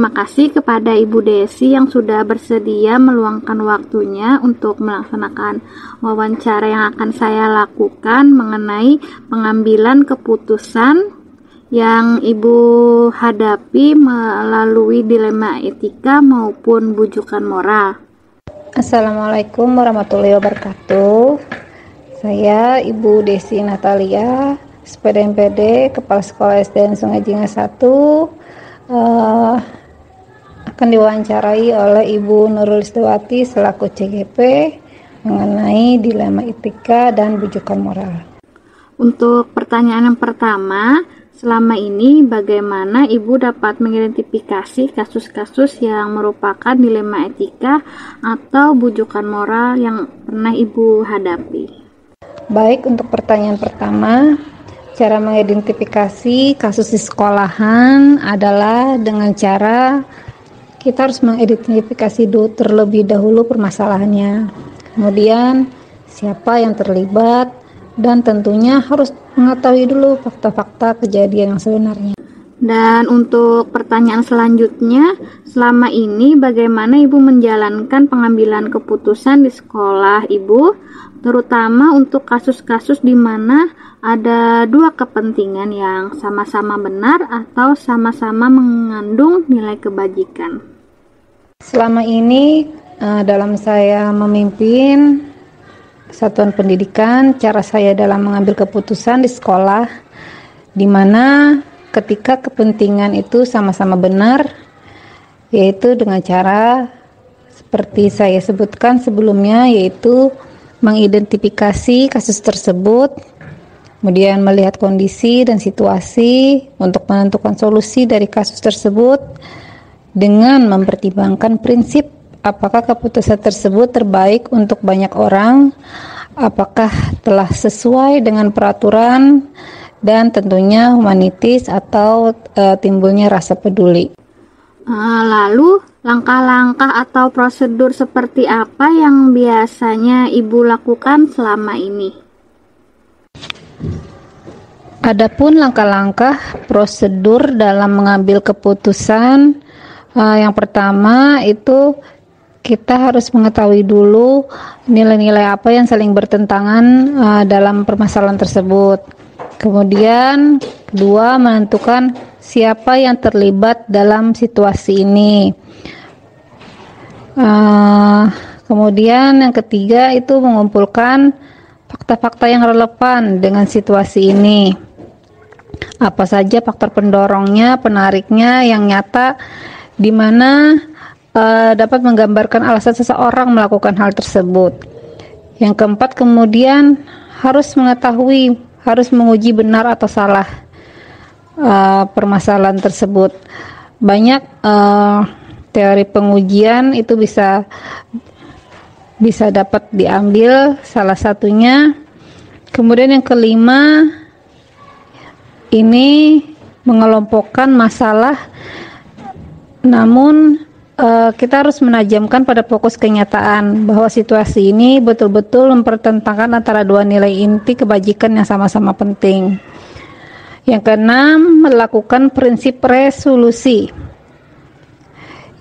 terima kasih kepada Ibu Desi yang sudah bersedia meluangkan waktunya untuk melaksanakan wawancara yang akan saya lakukan mengenai pengambilan keputusan yang Ibu hadapi melalui dilema etika maupun bujukan moral. Assalamualaikum warahmatullahi wabarakatuh. Saya Ibu Desi Natalia, SPDMPD, Kepala Sekolah SDN Sungai Jingga 1, akan diwawancarai oleh Ibu Nurul Istiwati selaku CGP mengenai dilema etika dan bujukan moral. Untuk pertanyaan yang pertama, selama ini bagaimana Ibu dapat mengidentifikasi kasus-kasus yang merupakan dilema etika atau bujukan moral yang pernah Ibu hadapi? Baik, untuk pertanyaan pertama, cara mengidentifikasi kasus di sekolahan adalah dengan cara kita harus mengidentifikasi terlebih dahulu permasalahannya. Kemudian siapa yang terlibat dan tentunya harus mengetahui dulu fakta-fakta kejadian yang sebenarnya. Dan untuk pertanyaan selanjutnya, selama ini bagaimana Ibu menjalankan pengambilan keputusan di sekolah Ibu, terutama untuk kasus-kasus di mana ada dua kepentingan yang sama-sama benar atau sama-sama mengandung nilai kebajikan? Selama ini dalam saya memimpin satuan pendidikan, cara saya dalam mengambil keputusan di sekolah, di mana ketika kepentingan itu sama-sama benar, yaitu dengan cara seperti saya sebutkan sebelumnya, yaitu mengidentifikasi kasus tersebut, kemudian melihat kondisi dan situasi untuk menentukan solusi dari kasus tersebut dengan mempertimbangkan prinsip apakah keputusan tersebut terbaik untuk banyak orang, apakah telah sesuai dengan peraturan, dan tentunya humanitis atau timbulnya rasa peduli. Lalu langkah-langkah atau prosedur seperti apa yang biasanya Ibu lakukan selama ini? Adapun langkah-langkah prosedur dalam mengambil keputusan, yang pertama itu kita harus mengetahui dulu nilai-nilai apa yang saling bertentangan dalam permasalahan tersebut. Kemudian kedua, menentukan siapa yang terlibat dalam situasi ini. Kemudian yang ketiga itu mengumpulkan fakta-fakta yang relevan dengan situasi ini. Apa saja faktor pendorongnya, penariknya yang nyata, di mana dapat menggambarkan alasan seseorang melakukan hal tersebut. Yang keempat, kemudian harus mengetahui, harus menguji benar atau salah permasalahan tersebut. Banyak teori pengujian itu bisa dapat diambil, salah satunya. Kemudian yang kelima, ini mengelompokkan masalah, namun kita harus menajamkan pada fokus kenyataan bahwa situasi ini betul-betul mempertentangkan antara dua nilai inti kebajikan yang sama-sama penting. Yang keenam, melakukan prinsip resolusi.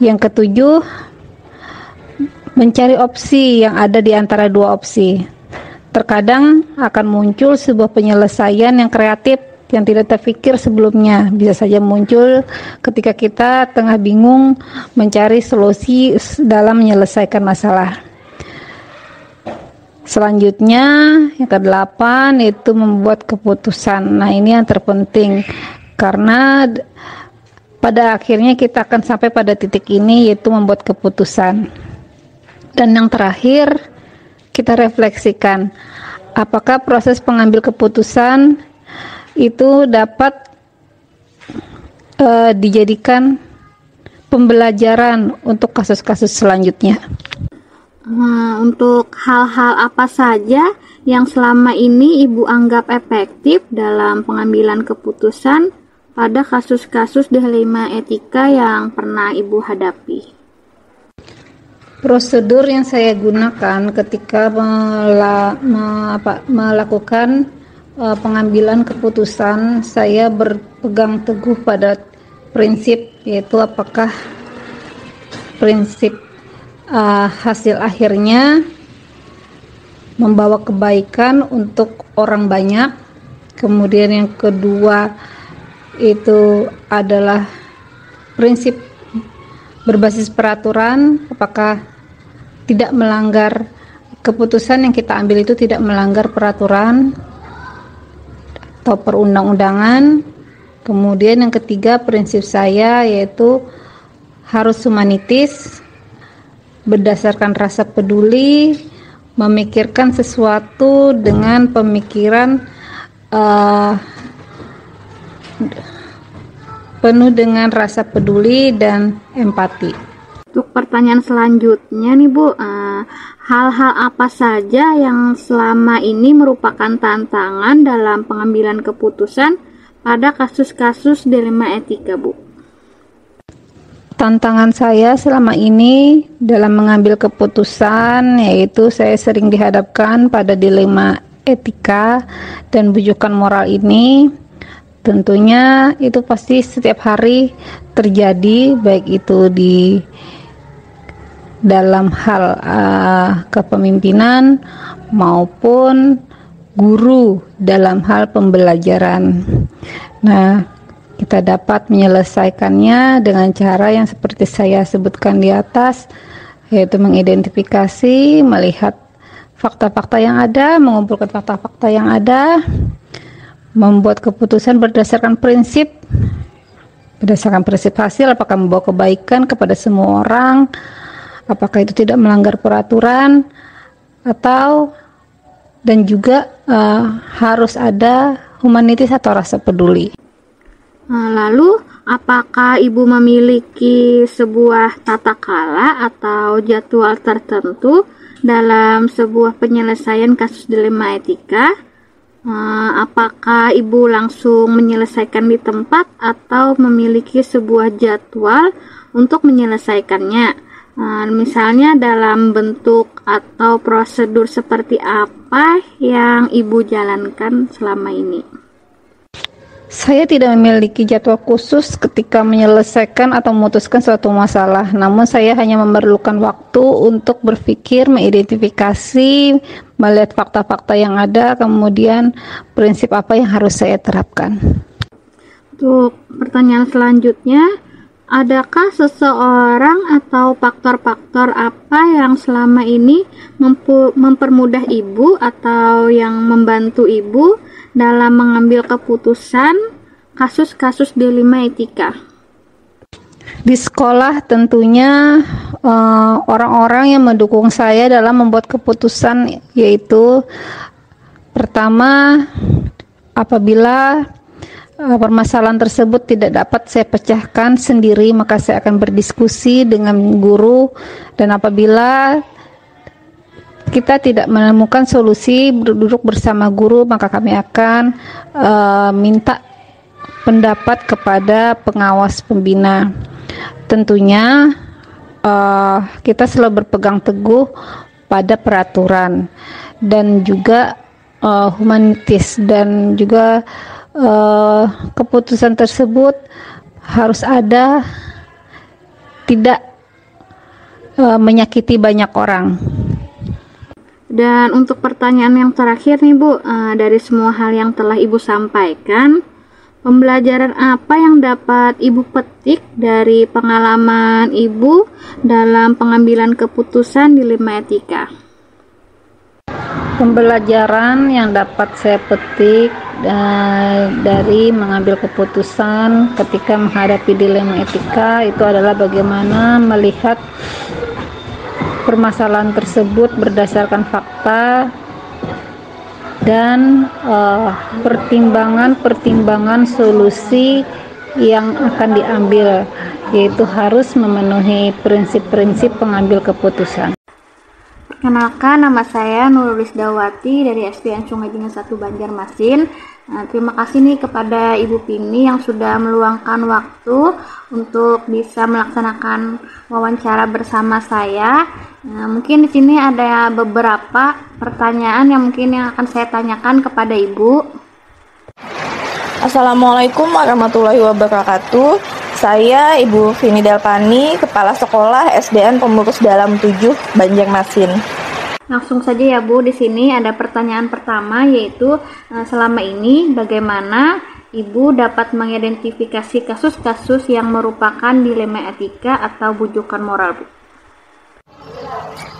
Yang ketujuh, mencari opsi yang ada di antara dua opsi. Terkadang akan muncul sebuah penyelesaian yang kreatif yang tidak terpikir sebelumnya. Bisa saja muncul ketika kita tengah bingung mencari solusi dalam menyelesaikan masalah. Selanjutnya, yang kedelapan itu membuat keputusan. Nah, ini yang terpenting karena pada akhirnya kita akan sampai pada titik ini, yaitu membuat keputusan. Dan yang terakhir, kita refleksikan apakah proses pengambil keputusan itu dapat dijadikan pembelajaran untuk kasus-kasus selanjutnya. Untuk hal-hal apa saja yang selama ini Ibu anggap efektif dalam pengambilan keputusan pada kasus-kasus dilema etika yang pernah Ibu hadapi? Prosedur yang saya gunakan ketika melakukan pengambilan keputusan, saya berpegang teguh pada prinsip, yaitu apakah prinsip hasil akhirnya membawa kebaikan untuk orang banyak. Kemudian yang kedua itu adalah prinsip berbasis peraturan, apakah tidak melanggar, keputusan yang kita ambil itu tidak melanggar peraturan atau perundang-undangan. Kemudian yang ketiga prinsip saya yaitu harus humanitis, berdasarkan rasa peduli, memikirkan sesuatu dengan pemikiran penuh dengan rasa peduli dan empati. Untuk pertanyaan selanjutnya nih Bu, hal-hal apa saja yang selama ini merupakan tantangan dalam pengambilan keputusan pada kasus-kasus dilema etika, Bu? Tantangan saya selama ini dalam mengambil keputusan yaitu saya sering dihadapkan pada dilema etika dan bujukan moral ini. Tentunya itu pasti setiap hari terjadi, baik itu di dalam hal kepemimpinan maupun guru dalam hal pembelajaran. Nah, kita dapat menyelesaikannya dengan cara yang seperti saya sebutkan di atas, yaitu mengidentifikasi, melihat fakta-fakta yang ada, mengumpulkan fakta-fakta yang ada, membuat keputusan berdasarkan prinsip hasil, apakah membawa kebaikan kepada semua orang, apakah itu tidak melanggar peraturan, dan juga harus ada humanitis atau rasa peduli. Lalu, apakah Ibu memiliki sebuah tata kala atau jadwal tertentu dalam sebuah penyelesaian kasus dilema etika? Apakah Ibu langsung menyelesaikan di tempat atau memiliki sebuah jadwal untuk menyelesaikannya? Misalnya dalam bentuk atau prosedur seperti apa yang Ibu jalankan selama ini? Saya tidak memiliki jadwal khusus ketika menyelesaikan atau memutuskan suatu masalah, namun saya hanya memerlukan waktu untuk berpikir, mengidentifikasi, melihat fakta-fakta yang ada, kemudian prinsip apa yang harus saya terapkan. Untuk pertanyaan selanjutnya, adakah seseorang atau faktor-faktor apa yang selama ini mempermudah Ibu atau yang membantu Ibu dalam mengambil keputusan kasus-kasus dilema etika? Di sekolah tentunya orang-orang yang mendukung saya dalam membuat keputusan, yaitu pertama, apabila permasalahan tersebut tidak dapat saya pecahkan sendiri, maka saya akan berdiskusi dengan guru, dan apabila kita tidak menemukan solusi duduk bersama guru, maka kami akan minta pendapat kepada pengawas pembina. Tentunya kita selalu berpegang teguh pada peraturan dan juga humanitis, dan juga keputusan tersebut harus ada, tidak menyakiti banyak orang. Dan untuk pertanyaan yang terakhir nih Bu, dari semua hal yang telah Ibu sampaikan, pembelajaran apa yang dapat Ibu petik dari pengalaman Ibu dalam pengambilan keputusan dilema etika? Pembelajaran yang dapat saya petik dari mengambil keputusan ketika menghadapi dilema etika itu adalah bagaimana melihat permasalahan tersebut berdasarkan fakta dan pertimbangan solusi yang akan diambil, yaitu harus memenuhi prinsip-prinsip pengambil keputusan. Perkenalkan, nama saya Nurul Dawati dari SDN Sungai Dingin 1 Banjarmasin. Terima kasih nih kepada Ibu Pini yang sudah meluangkan waktu untuk bisa melaksanakan wawancara bersama saya. Mungkin di sini ada beberapa pertanyaan yang akan saya tanyakan kepada Ibu. Assalamualaikum warahmatullahi wabarakatuh. Saya Ibu Vini Delpani, Kepala Sekolah SDN Pemurus Dalam 7, Banjarmasin. Langsung saja ya Bu, di sini ada pertanyaan pertama yaitu selama ini bagaimana Ibu dapat mengidentifikasi kasus-kasus yang merupakan dilema etika atau bujukan moral Bu?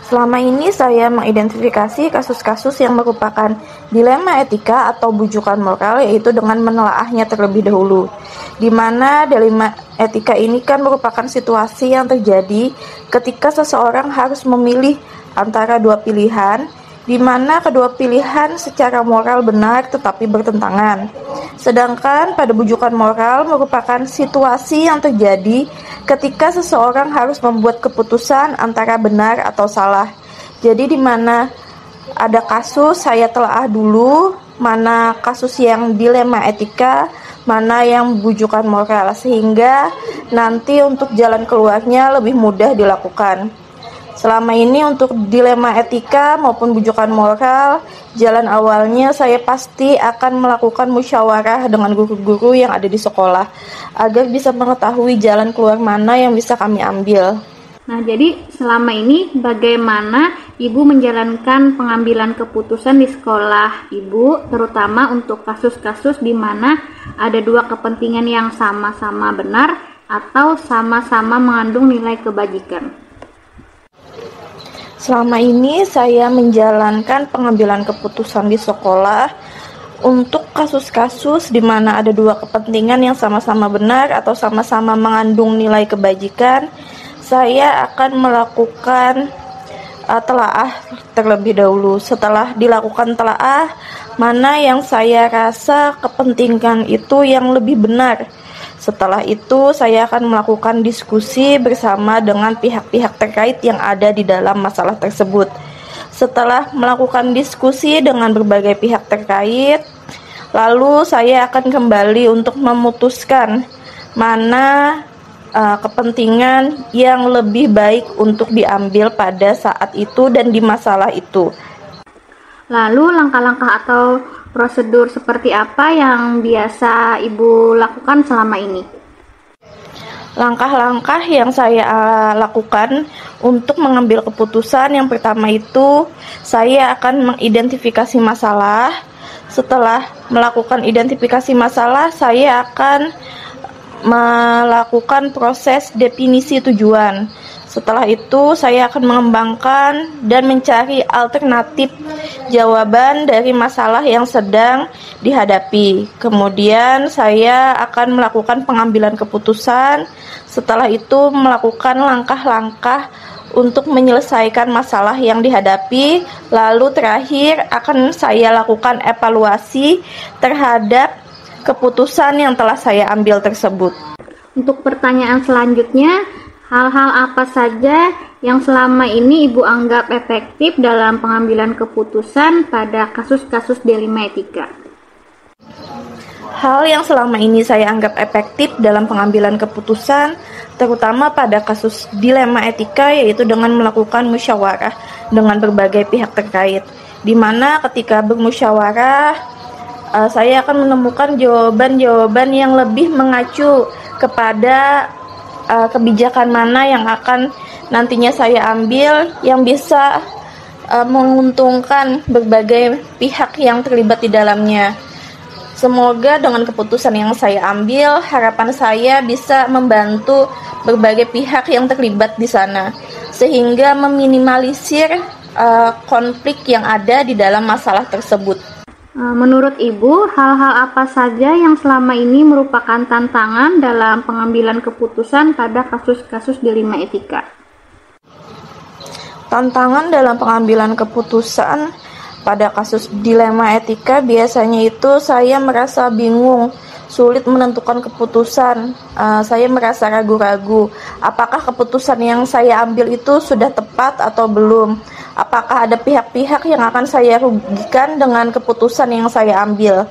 Selama ini saya mengidentifikasi kasus-kasus yang merupakan dilema etika atau bujukan moral, yaitu dengan menelaahnya terlebih dahulu. Di mana dilema etika ini kan merupakan situasi yang terjadi ketika seseorang harus memilih antara dua pilihan, di mana kedua pilihan secara moral benar tetapi bertentangan. Sedangkan pada bujukan moral merupakan situasi yang terjadi ketika seseorang harus membuat keputusan antara benar atau salah. Jadi di mana ada kasus saya telaah dulu, mana kasus yang dilema etika, mana yang bujukan moral, sehingga nanti untuk jalan keluarnya lebih mudah dilakukan. Selama ini untuk dilema etika maupun bujukan moral, jalan awalnya saya pasti akan melakukan musyawarah dengan guru-guru yang ada di sekolah agar bisa mengetahui jalan keluar mana yang bisa kami ambil. Nah, jadi selama ini bagaimana Ibu menjalankan pengambilan keputusan di sekolah Ibu, terutama untuk kasus-kasus di mana ada dua kepentingan yang sama-sama benar atau sama-sama mengandung nilai kebajikan? Selama ini saya menjalankan pengambilan keputusan di sekolah untuk kasus-kasus di mana ada dua kepentingan yang sama-sama benar atau sama-sama mengandung nilai kebajikan. Saya akan melakukan telaah terlebih dahulu. Setelah dilakukan telaah, mana yang saya rasa kepentingan itu yang lebih benar. Setelah itu, saya akan melakukan diskusi bersama dengan pihak-pihak terkait yang ada di dalam masalah tersebut. Setelah melakukan diskusi dengan berbagai pihak terkait, lalu saya akan kembali untuk memutuskan mana kepentingan yang lebih baik untuk diambil pada saat itu dan di masalah itu. Lalu langkah-langkah atau prosedur seperti apa yang biasa Ibu lakukan selama ini? Langkah-langkah yang saya lakukan untuk mengambil keputusan, yang pertama itu saya akan mengidentifikasi masalah. Setelah melakukan identifikasi masalah, saya akan melakukan proses definisi tujuan. Setelah itu, saya akan mengembangkan dan mencari alternatif jawaban dari masalah yang sedang dihadapi. Kemudian, saya akan melakukan pengambilan keputusan. Setelah itu, melakukan langkah-langkah untuk menyelesaikan masalah yang dihadapi. Lalu terakhir, akan saya lakukan evaluasi terhadap keputusan yang telah saya ambil tersebut. Untuk pertanyaan selanjutnya, hal-hal apa saja yang selama ini Ibu anggap efektif dalam pengambilan keputusan pada kasus-kasus dilema etika? Hal yang selama ini saya anggap efektif dalam pengambilan keputusan, terutama pada kasus dilema etika, yaitu dengan melakukan musyawarah dengan berbagai pihak terkait, di mana ketika bermusyawarah, saya akan menemukan jawaban-jawaban yang lebih mengacu kepada kebijakan mana yang akan nantinya saya ambil yang bisa menguntungkan berbagai pihak yang terlibat di dalamnya. Semoga dengan keputusan yang saya ambil, harapan saya bisa membantu berbagai pihak yang terlibat di sana, sehingga meminimalisir konflik yang ada di dalam masalah tersebut. Menurut Ibu, hal-hal apa saja yang selama ini merupakan tantangan dalam pengambilan keputusan pada kasus-kasus dilema etika? Tantangan dalam pengambilan keputusan pada kasus dilema etika biasanya itu saya merasa bingung, sulit menentukan keputusan. Saya merasa ragu-ragu, apakah keputusan yang saya ambil itu sudah tepat atau belum? Apakah ada pihak-pihak yang akan saya rugikan dengan keputusan yang saya ambil?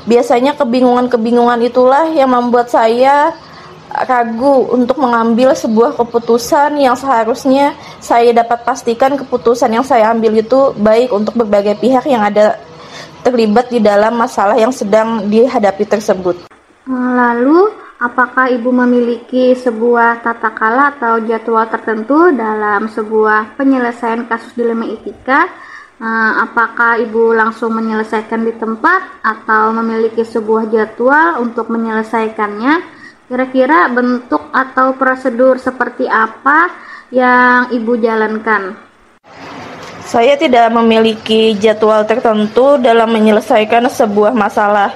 Biasanya kebingungan-kebingungan itulah yang membuat saya ragu untuk mengambil sebuah keputusan yang seharusnya saya dapat pastikan keputusan yang saya ambil itu baik untuk berbagai pihak yang ada terlibat di dalam masalah yang sedang dihadapi tersebut. Lalu, Apakah Ibu memiliki sebuah tata kala atau jadwal tertentu dalam sebuah penyelesaian kasus dilema etika? Apakah Ibu langsung menyelesaikan di tempat atau memiliki sebuah jadwal untuk menyelesaikannya? Kira-kira bentuk atau prosedur seperti apa yang Ibu jalankan? Saya tidak memiliki jadwal tertentu dalam menyelesaikan sebuah masalah.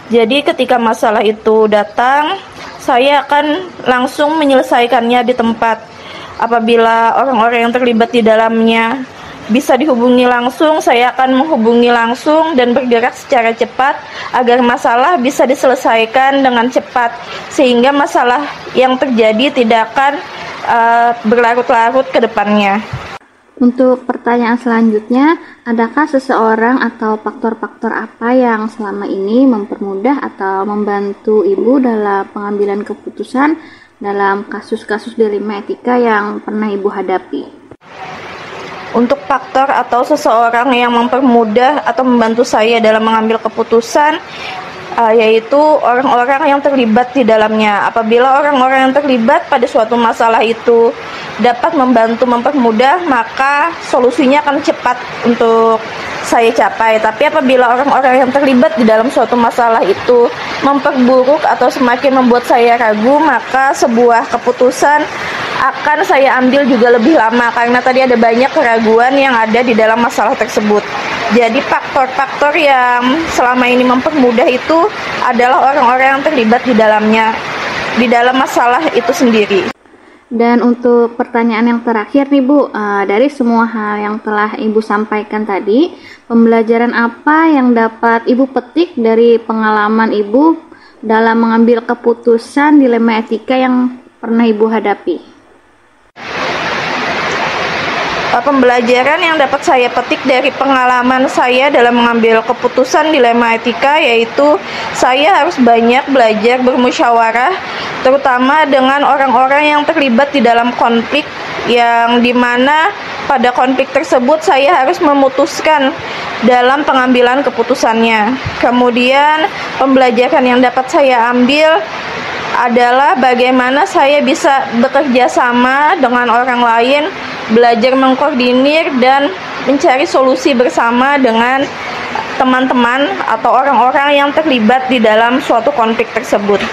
Jadi ketika masalah itu datang, saya akan langsung menyelesaikannya di tempat. Apabila orang-orang yang terlibat di dalamnya bisa dihubungi langsung, saya akan menghubungi langsung dan bergerak secara cepat agar masalah bisa diselesaikan dengan cepat, sehingga masalah yang terjadi tidak akan berlarut-larut ke depannya. Untuk pertanyaan selanjutnya, adakah seseorang atau faktor-faktor apa yang selama ini mempermudah atau membantu Ibu dalam pengambilan keputusan dalam kasus-kasus dilema etika yang pernah Ibu hadapi? Untuk faktor atau seseorang yang mempermudah atau membantu saya dalam mengambil keputusan, yaitu orang-orang yang terlibat di dalamnya. Apabila orang-orang yang terlibat pada suatu masalah itu dapat membantu mempermudah, maka solusinya akan cepat untuk saya capai. Tapi apabila orang-orang yang terlibat di dalam suatu masalah itu memperburuk atau semakin membuat saya ragu, maka sebuah keputusan akan saya ambil juga lebih lama, karena tadi ada banyak keraguan yang ada di dalam masalah tersebut. Jadi faktor-faktor yang selama ini mempermudah itu adalah orang-orang yang terlibat di dalamnya, di dalam masalah itu sendiri. Dan untuk pertanyaan yang terakhir nih Bu, dari semua hal yang telah Ibu sampaikan tadi, pembelajaran apa yang dapat Ibu petik dari pengalaman Ibu dalam mengambil keputusan dilema etika yang pernah Ibu hadapi? Pembelajaran yang dapat saya petik dari pengalaman saya dalam mengambil keputusan dilema etika yaitu saya harus banyak belajar bermusyawarah, terutama dengan orang-orang yang terlibat di dalam konflik, yang dimana pada konflik tersebut saya harus memutuskan dalam pengambilan keputusannya. Kemudian pembelajaran yang dapat saya ambil adalah bagaimana saya bisa bekerja sama dengan orang lain, belajar mengkoordinir dan mencari solusi bersama dengan teman-teman atau orang-orang yang terlibat di dalam suatu konflik tersebut.